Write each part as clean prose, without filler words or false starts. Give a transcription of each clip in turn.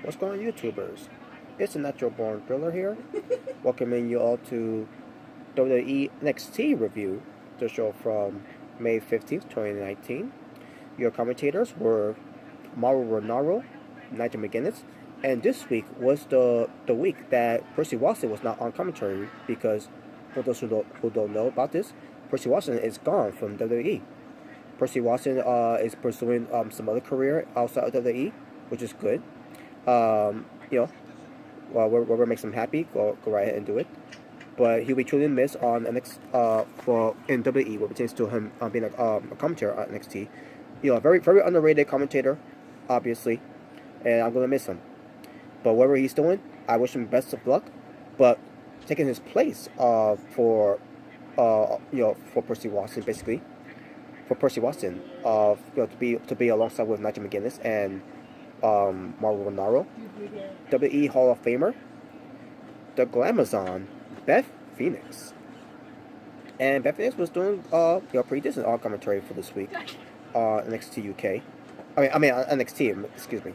What's going on, YouTubers? It's a Natural Born Thriller here, welcoming you all to WWE NXT review, the show from May 15th, 2019. Your commentators were Mauro Ranallo, Nigel McGuinness, and this week was the week that Percy Watson was not on commentary because, for those who don't know about this, Percy Watson is gone from WWE. Percy Watson is pursuing some other career outside of WWE, which is good. You know, whatever makes him happy, go right ahead and do it. But he'll be truly missed on NXT for in WWE, what pertains to him being a commentator on NXT. You know, very very underrated commentator, obviously, and I'm gonna miss him. But whatever he's doing, I wish him best of luck. But taking his place for for Percy Watson, basically for Percy Watson, to be alongside with Nigel McGuinness and Mauro Ranallo, WWE Hall of Famer, the Glamazon, Beth Phoenix. And Beth Phoenix was doing pretty decent on commentary for this week on NXT UK. I mean NXT, excuse me.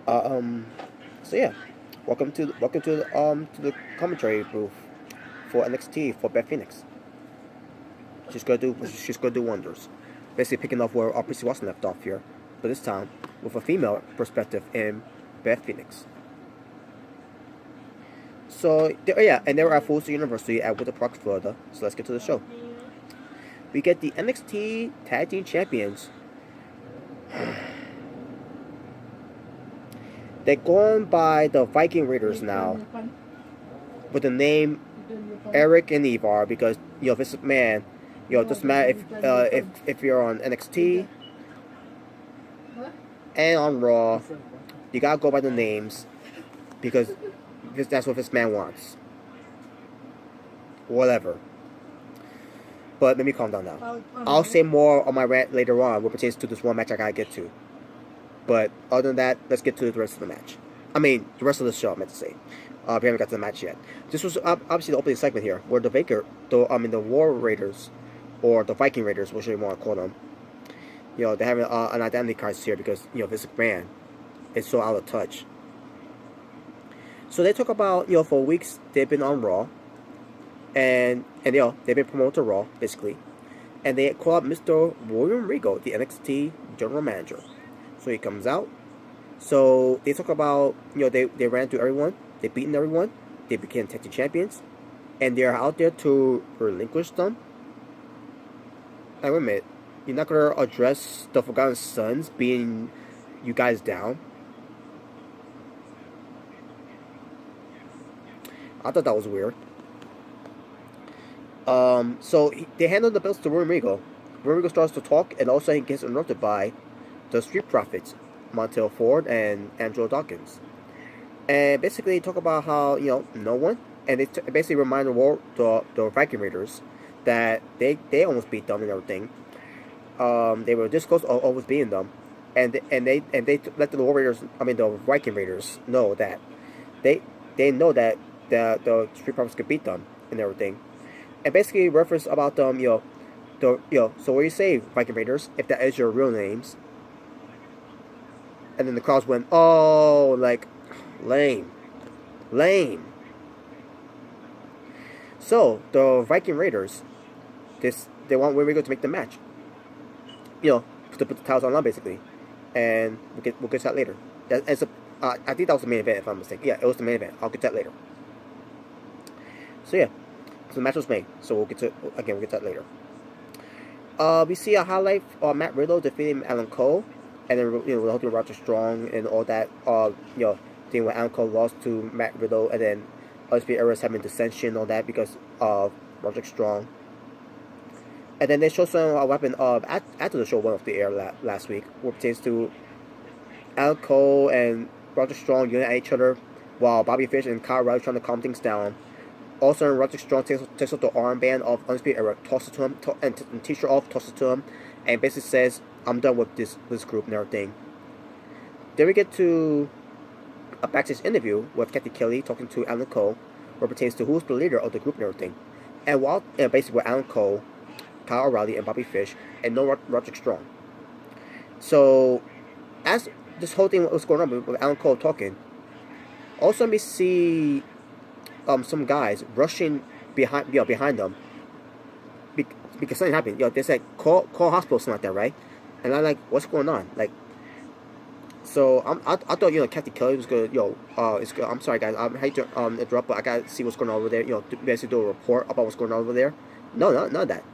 So yeah, welcome to the commentary booth for NXT for Beth Phoenix. She's gonna do wonders. Basically picking up where Percy Watson left off here, but this time with a female perspective in Beth Phoenix. So and they were at Full Sail University at Winter Park, Florida. So let's get to the show. We get the NXT Tag Team Champions. They're going by the Viking Raiders now, with the name Eric and Ivar, because Vince McMahon, it doesn't matter if you're on NXT and on Raw, you gotta go by the names because that's what this man wants. Whatever. But let me calm down now. I'll say more on my rant later on what pertains to this one match I gotta get to. But other than that, let's get to the rest of the match. I mean, the rest of the show, I meant to say. We haven't got to the match yet. This was obviously the opening segment here, where the War Raiders, or the Viking Raiders, whichever you want to call them, they're having an identity crisis here because, Vince McMahon is so out of touch. So they talk about, for weeks they've been on Raw, and they've been promoted to Raw, basically. And they call up Mr. William Regal, the NXT General Manager. So he comes out. So they talk about, they ran through everyone, they beaten everyone, they became tag team champions, and they're out there to relinquish them. Wait a minute, you're not gonna address the Forgotten Sons being you guys down? I thought that was weird. So they handle the belts to William Regal. William Regal starts to talk, and all of a sudden he gets interrupted by the Street Profits, Montel Ford and Angelo Dawkins. And basically they talk about how, no one, and they basically remind the Viking Raiders that they almost beat them and everything. They were this close to almost beating them. And they let the Viking Raiders know that they know that the Street Profits could beat them and everything. And basically reference about them, so what you say, Viking Raiders, if that is your real names. And then the crowds went, oh, like, lame. So the Viking Raiders, they want William Regal to make the match. To put the titles on basically, and we'll get to that later. I think that was the main event, if I'm mistaken. Yeah, it was the main event. I'll get to that later. So yeah, so the match was made. So we'll get to that later. We see a highlight of Matt Riddle defeating Alan Cole, and then we're hoping Roger Strong and all that. Thing where Alan Cole lost to Matt Riddle, and then Undisputed Era's having dissension and all that because of Roger Strong. And then they show what happened after the show went off the air last week, what pertains to Alan Cole and Roger Strong unite each other while Bobby Fish and Kyle O'Reilly trying to calm things down. Also, Roger Strong takes off the armband of Undisputed Era, tosses it to him, and t-shirt off, tosses it to him, and basically says, "I'm done with this group and everything." Then we get to a backstage interview with Kathy Kelly talking to Alan Cole, where it pertains to who's the leader of the group and everything. And basically with Alan Cole, Kyle O'Reilly, and Bobby Fish, and no Roger Strong. So, as this whole thing was going on with Alan Cole talking. Also, let me see some guys rushing behind them because something happened. They said call hospital, something like that, right? And I'm like, what's going on? Like, so I thought Kathy Kelly was gonna it's good. I'm sorry guys, I hate to interrupt, but I gotta see what's going on over there. To basically do a report about what's going on over there. No, none of that.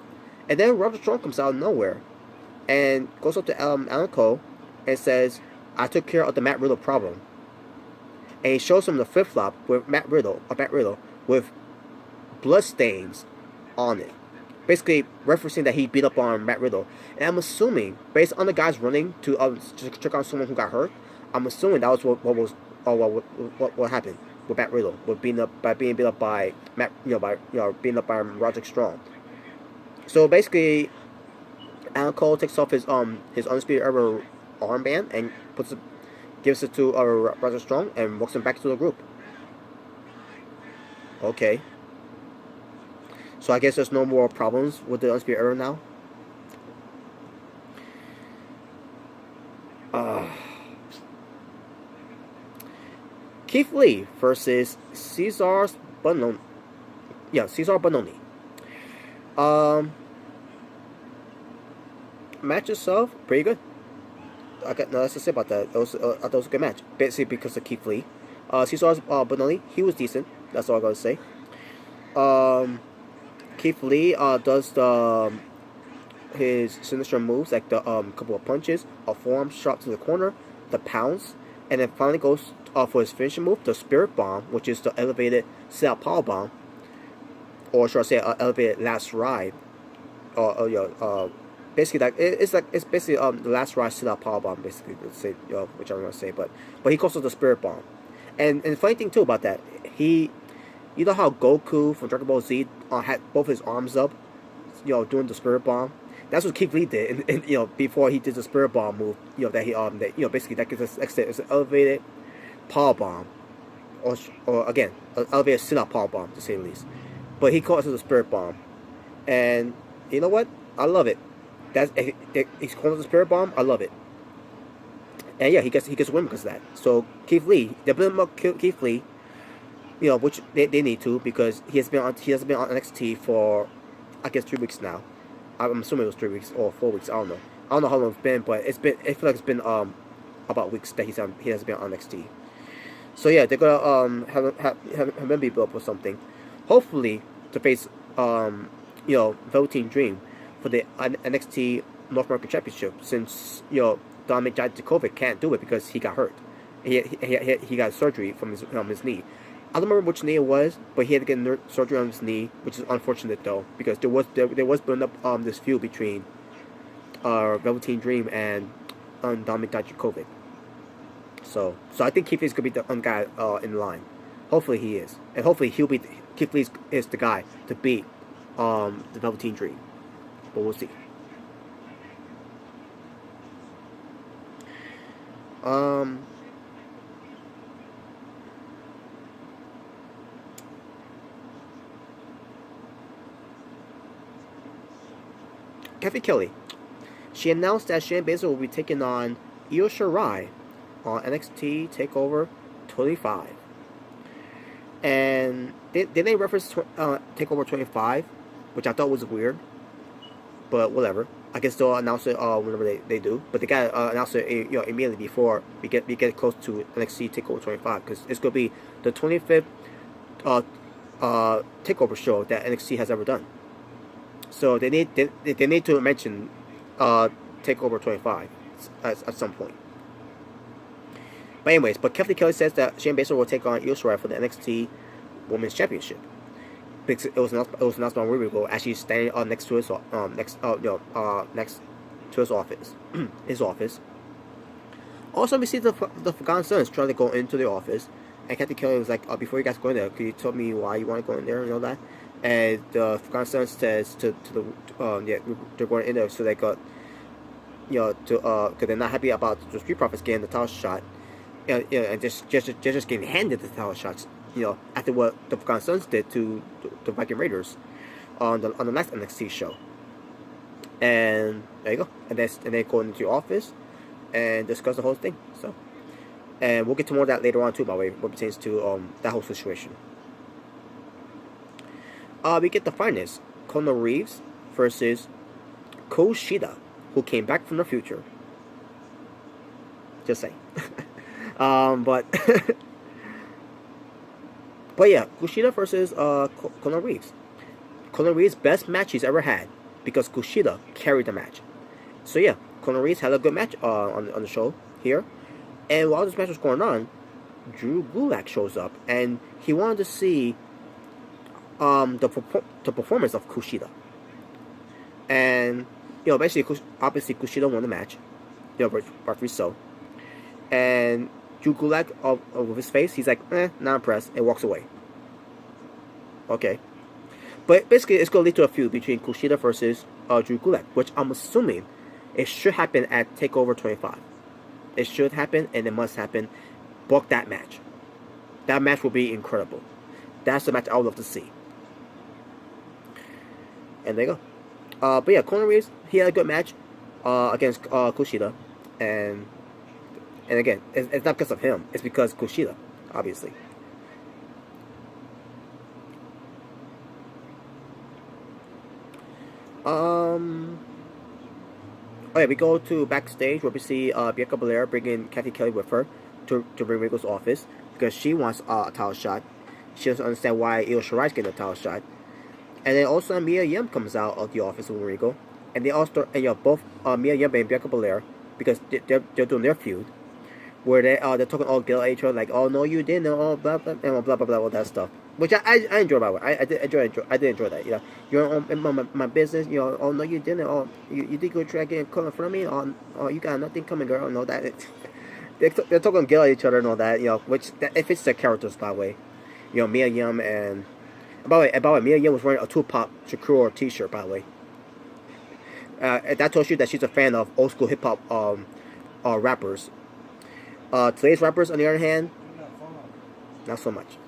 And then Robert Strong comes out of nowhere and goes up to Alan Cole and says, I took care of the Matt Riddle problem. And he shows him the flip flop with Matt Riddle with blood stains on it, basically referencing that he beat up on Matt Riddle. And I'm assuming, based on the guys running to check on someone who got hurt, I'm assuming that was what happened with Matt Riddle, with being beat up by Matt, being up by Roderick Strong. So basically, Alan Cole takes off his Undisputed Era armband and gives it to Roderick Strong and walks him back to the group. Okay. So I guess there's no more problems with the Undisputed Era now. Keith Lee versus Cesar Bononi. Yeah, Cesar Bononi. Match itself, pretty good. I got nothing to say about that. I thought it was a good match. Basically because of Keith Lee. Cesar Bononi, he was decent. That's all I gotta say. Keith Lee does his signature moves, like the couple of punches, a forearm shot to the corner, the pounce, and then finally goes for his finishing move, the Spirit Bomb, which is the elevated sit-out power bomb, or should I say, elevated last ride, basically it's basically the last ride sit-out power bomb, basically, let's say, which I'm gonna say, but he calls it the Spirit Bomb, and the funny thing too about that, you know how Goku from Dragon Ball Z had both his arms up, doing the Spirit Bomb. That's what Keith Lee did, and before he did the Spirit Bomb move, that he basically that gives us it's an elevated power bomb, or again, an elevated sit-out power bomb to say the least. But he calls it a Spirit Bomb, and you know what? I love it. He's calling it the Spirit Bomb. I love it, and yeah, he gets a win because of that. So Keith Lee, they're building up Keith Lee, which they need to, because he hasn't been on NXT for I guess 3 weeks now. I'm assuming it was 3 weeks or 4 weeks. I don't know how long it's been, but I feel like it's been about weeks that he has been on NXT. So yeah, they're gonna have him be built up or something. Hopefully to face Velveteen Dream for the NXT North American Championship, since Dominic Dijakovic can't do it because he got hurt. He got surgery from his knee. I don't remember which knee it was, but he had to get surgery on his knee, which is unfortunate though, because there was building up this feud between Velveteen Dream and Dominic Dijakovic. So I think Keith Lee's gonna be the guy in line. Hopefully he is, and hopefully Keith Lee is the guy to beat the Velveteen Dream. But we'll see. Kathy Kelly, she announced that Shayna Baszler will be taking on Io Shirai on NXT TakeOver 25. And they reference TakeOver 25, which I thought was weird, but whatever. I guess they'll announce it whenever they do. But they gotta announce it immediately before we get close to NXT TakeOver 25, because it's gonna be the 25th TakeOver show that NXT has ever done. So they need to mention TakeOver 25 at some point. But anyways, Kathy Kelly says that Shayna Baszler will take on Io Shirai for the NXT Women's Championship. Because it was announced on a week ago, as she's standing next to his next to his office, his office. Also, we see the Forgotten Sons trying to go into the office, and Kathy Kelly was like, "Before you guys go in there, could you tell me why you want to go in there and all that?" And the Forgotten Sons says to the they're going in there so they got because they're not happy about the Street Profits getting the title shot, and just getting handed the title shots. After what the Forgotten Sons did to the Viking Raiders on the last NXT show. And there you go. And they go into the office, and discuss the whole thing. So, and we'll get to more of that later on too, by the way, what pertains to that whole situation. We get the finals: Kona Reeves versus Kushida, who came back from the future. Just saying. But but yeah, Kushida versus Kona Reeves. Kona Reeves' best match he's ever had because Kushida carried the match. So yeah, Kona Reeves had a good match on the show here. And while this match was going on, Drew Gulak shows up and he wanted to see the performance of Kushida. And basically, obviously Kushida won the match, rightfully so. And Drew Gulak, with his face, he's like, not impressed, and walks away. Okay. But basically, it's going to lead to a feud between Kushida versus Drew Gulak, which I'm assuming it should happen at TakeOver 25. It should happen, and it must happen. Book that match. That match will be incredible. That's the match I would love to see. And there you go. But yeah, Kona Reeves, he had a good match against Kushida, and again, it's not because of him. It's because Kushida, obviously. Oh yeah, we go to backstage where we see Bianca Belair bringing Kathy Kelly with her to Ring Regal's office because she wants a title shot. She doesn't understand why Io Shirai's getting a title shot. And then also Mia Yim comes out of the office with Regal, and they all start, and both Mia Yim and Bianca Belair, because they're doing their feud, where they're talking all guilt at each other, like, oh no you didn't, all blah blah and blah blah blah, all that stuff, which I enjoy, by the way. I did enjoy that. You're in my business, oh no you didn't, oh you think you're trying to get in front of me, oh you got nothing coming, girl, and all that. They're talking guilt at each other and all that, which it fits their characters, by the way. Mia Yim and by the way, Mia Yim was wearing a Tupac Shakur t-shirt, by the way. That tells you that she's a fan of old school hip hop rappers. Today's rappers, on the other hand, not so much.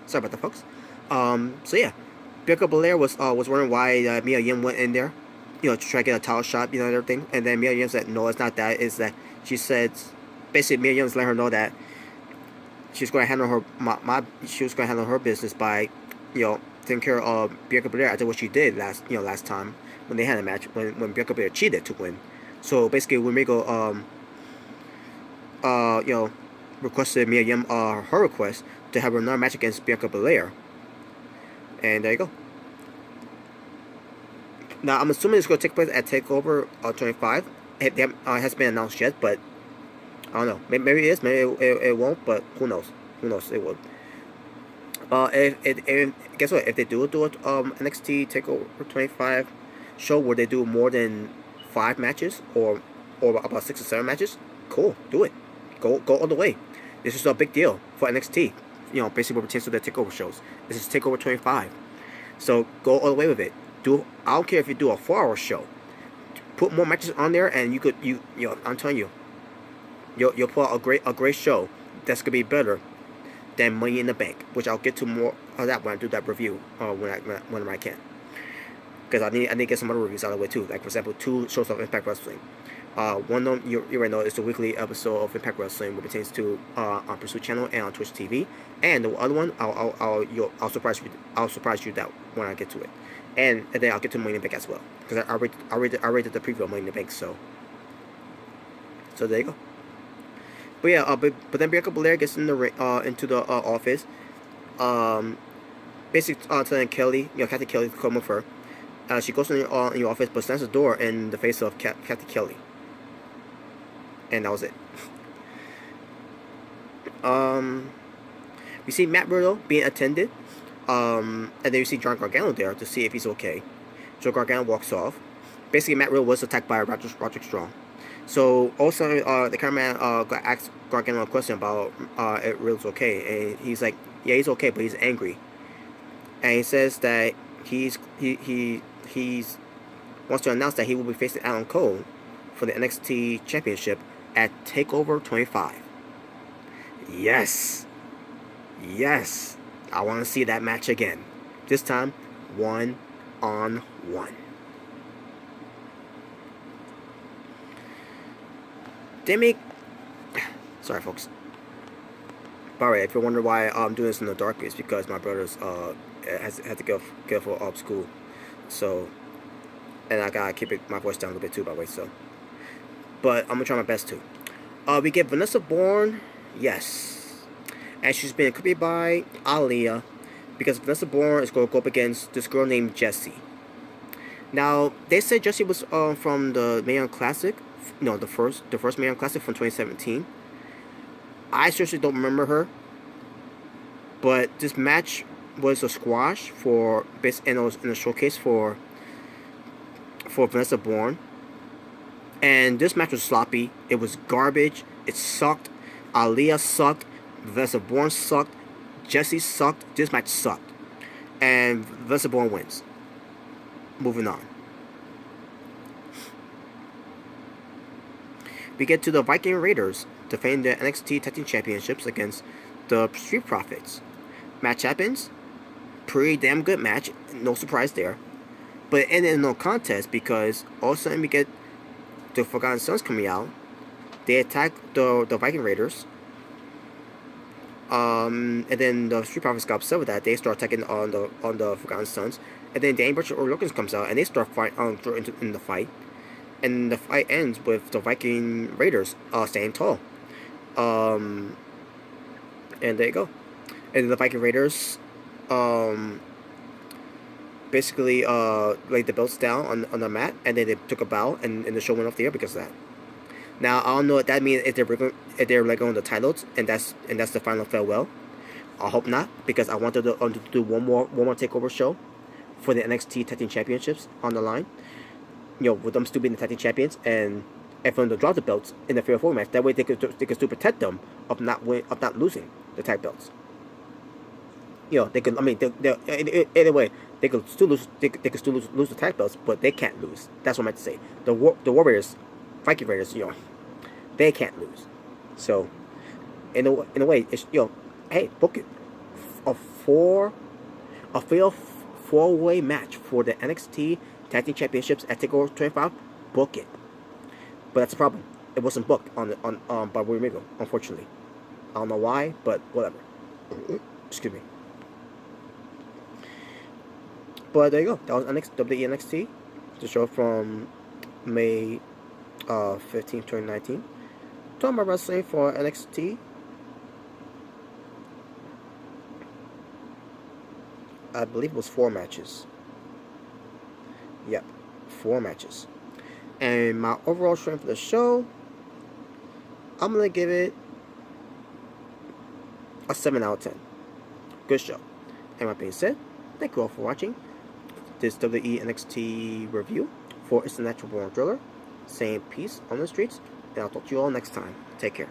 Sorry about that, folks. So yeah, Bianca Belair was wondering why Mia Yim went in there, to try to get a title shot, and everything. And then Mia Yim said, no, it's not that. It's that she said, basically Mia Yim's letting her know that she's going to handle her business by, taking care of Bianca Belair after what she did last time when they had a match when Bianca Belair cheated to win. So basically, when Regal requested Mia Yim her request to have another match against Bianca Belair, and there you go. Now I'm assuming it's going to take place at TakeOver 25. It hasn't been announced yet, but I don't know. Maybe it is. Maybe it won't. But who knows? Who knows? It would. Guess what? If they do NXT TakeOver 25 show where they do more than 5 matches or about 6 or 7 matches, cool. Do it. Go all the way. This is a big deal for NXT. Basically what pertains to their TakeOver shows. This is TakeOver 25. So go all the way with it. I don't care if you do a 4-hour show. Put more matches on there, and I'm telling you, you'll put out a great show that's gonna be better than Money in the Bank, which I'll get to more of that when I do that review when I can. Because I need to get some other reviews out of the way too. Like for example, 2 shows of Impact Wrestling. One of them you already know is the weekly episode of Impact Wrestling, which pertains to on Pursuit Channel and on Twitch TV. And the other one, I'll surprise you that when I get to it. And then I'll get to Money in the Bank as well, because I rated the preview of Money in the Bank. So there you go. But yeah, but then Bianca Belair gets into the office, basically telling Kelly, Kathy Kelly to come with her. She goes in the office, but slams the door in the face of Kathy Kelly, and that was it. We see Matt Riddle being attended, and then you see John Gargano there to see if he's okay. Joe Gargano walks off. Basically, Matt Riddle was attacked by Roderick Strong. So also, the cameraman asked Gargano a question about if Riddle's okay, and he's like, yeah, he's okay, but he's angry. And he says that he wants to announce that he will be facing Adam Cole for the NXT Championship at TakeOver 25. Yes, I want to see that match again. This time, 1-on-1. they make... Sorry, folks. By the way, if you wonder why I'm doing this in the dark, it's because my brother's had to go for school. So, and I gotta keep my voice down a little bit too, by the way. So, but I'm gonna try my best to. We get Vanessa Bourne, yes, and she's been accompanied by Aaliyah, because Vanessa Bourne is going to go up against this girl named Jessie. Now they said Jessie was from the Mae Young Classic, no, the first Mae Young Classic from 2017. I seriously don't remember her, but this match was a squash for in a showcase for Vanessa Bourne. And this match was sloppy. It was garbage. It sucked. Aaliyah sucked. Vanessa Bourne sucked. Jessie sucked. This match sucked. And Vanessa Bourne wins. Moving on. We get to the Viking Raiders defending the NXT Tag Team Championships against the Street Profits. Match happens. Pretty damn good match. No surprise there. But it ended in no contest because all of a sudden we get the Forgotten Sons coming out. They attack the Viking Raiders. And then the Street Profits got upset with that. They start attacking on the Forgotten Sons. And then Danny Burch or Locust comes out and they start in the fight. And the fight ends with the Viking Raiders standing tall. And there you go. And then the Viking Raiders basically laid the belts down on the mat, and then they took a bow, and the show went off the air because of that. Now I don't know what that means if they're letting go of the titles, and that's the final farewell. I hope not, because I wanted to do one more takeover show for the NXT Tag Team Championships on the line. With them still being the Tag Team Champions, and for them to drop the belts in the 3-4 match. That way they could still protect them of not losing the tag belts. They could. I mean, anyway, they could still lose. They could still lose the tag belts, but they can't lose. That's what I meant to say. The Warriors, Viking Raiders, they can't lose. So, in a way, it's hey, book it. A fair 4-way match for the NXT Tag Team Championships at TakeOver 25. Book it. But that's the problem. It wasn't booked by William Regal, unfortunately. I don't know why, but whatever. Excuse me. But there you go. That was WWE NXT, the show from May 15, 2019. Talking about wrestling for NXT. I believe it was 4 matches. Yep, 4 matches. And my overall strength for the show, I'm going to give it a 7 out of 10. Good show. And that being said, thank you all for watching this WWE NXT review for It's the Natural Born Driller. Saying peace on the streets, and I'll talk to you all next time. Take care.